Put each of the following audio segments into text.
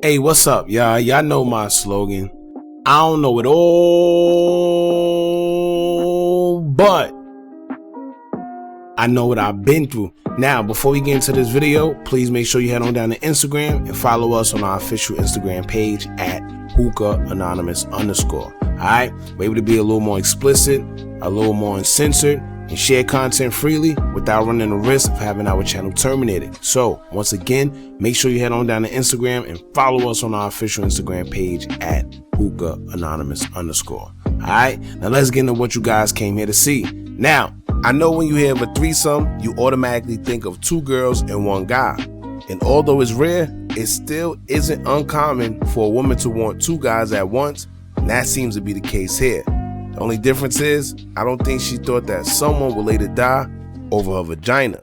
Hey, what's up, y'all? Y'all know my slogan. I don't know it all, but I know what I've been through. Now, before we get into this video, please make sure you head on down to Instagram and follow us on our official Instagram page at Hookah Anonymous _. Alright? We're able to be a little more explicit, a little more uncensored, and share content freely without running the risk of having our channel terminated. So, once again, make sure you head on down to Instagram and follow us on our official Instagram page at Hookah Anonymous _. Alright? Now let's get into what you guys came here to see. Now, I know when you hear of a threesome, you automatically think of 2 girls and 1 guy. And although it's rare, it still isn't uncommon for a woman to want 2 guys at once, and that seems to be the case here. The only difference is, I don't think she thought that someone would later die over her vagina.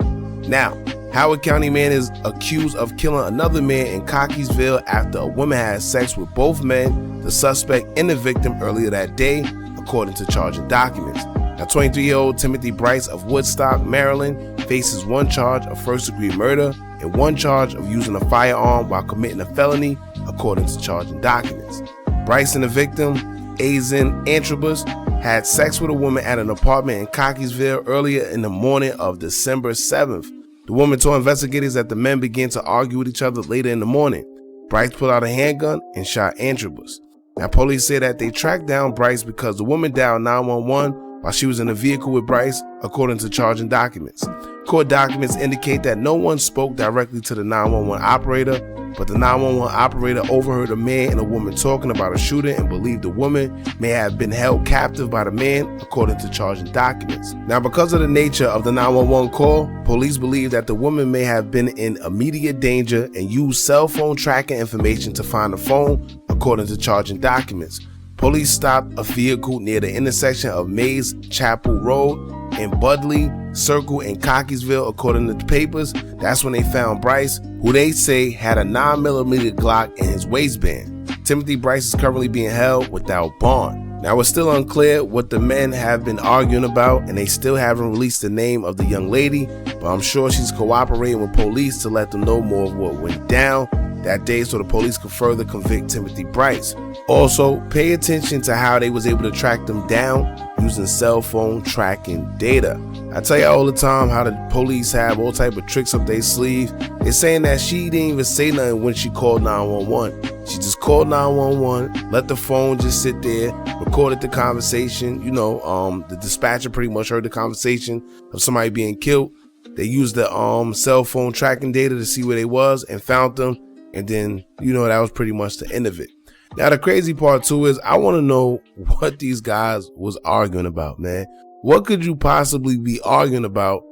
Now, Howard County man is accused of killing another man in Cockeysville after a woman had sex with both men, the suspect and the victim, earlier that day, according to charging documents. Now, 23-year-old Timothy Brice of Woodstock, Maryland, faces 1 charge of first-degree murder and 1 charge of using a firearm while committing a felony, according to charging documents. Brice and the victim, Azen Antrobus, had sex with a woman at an apartment in Cockeysville earlier in the morning of December 7th. The woman told investigators that the men began to argue with each other later in the morning. Brice pulled out a handgun and shot Antrobus. Now, police say that they tracked down Brice because the woman dialed 911 while she was in a vehicle with Brice, according to charging documents. Court documents indicate that no one spoke directly to the 911 operator, but the 911 operator overheard a man and a woman talking about a shooter and believed the woman may have been held captive by the man, according to charging documents. Now, because of the nature of the 911 call, police believe that the woman may have been in immediate danger and used cell phone tracking information to find the phone, according to charging documents. Police stopped a vehicle near the intersection of Mays Chapel Road and Budley Circle in Cockeysville, according to the papers. That's when they found Brice, who they say had a 9mm Glock in his waistband. Timothy Brice is currently being held without bond. Now, it's still unclear what the men have been arguing about, and they still haven't released the name of the young lady, but I'm sure she's cooperating with police to let them know more of what went down that day so the police could further convict Timothy Brice. Also, pay attention to how they was able to track them down using cell phone tracking data. I tell you all the time how the police have all type of tricks up their sleeve. They're saying that she didn't even say nothing when she called 911. She just called 911, let the phone just sit there, recorded the conversation. The dispatcher pretty much heard the conversation of somebody being killed. They used the cell phone tracking data to see where they was and found them. And then, that was pretty much the end of it. Now, the crazy part too is I want to know what these guys was arguing about, man. What could you possibly be arguing about,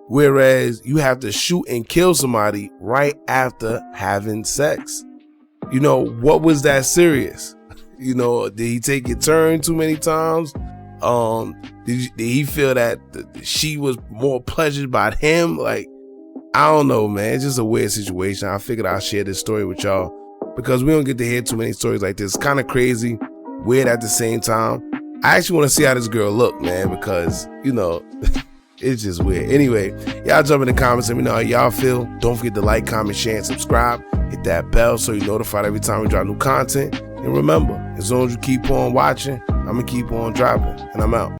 whereas you have to shoot and kill somebody right after having sex? What was that serious? Did he take your turn too many times? Did he feel that she was more pleasured by him? Like, I don't know, man. It's just a weird situation. I figured I'll share this story with y'all because we don't get to hear too many stories like this. It's kind of crazy, weird at the same time. I actually want to see how this girl look, man, because, it's just weird. Anyway, y'all jump in the comments and let me know how y'all feel. Don't forget to like, comment, share, and subscribe. Hit that bell so you're notified every time we drop new content. And remember, as long as you keep on watching, I'm going to keep on dropping. And I'm out.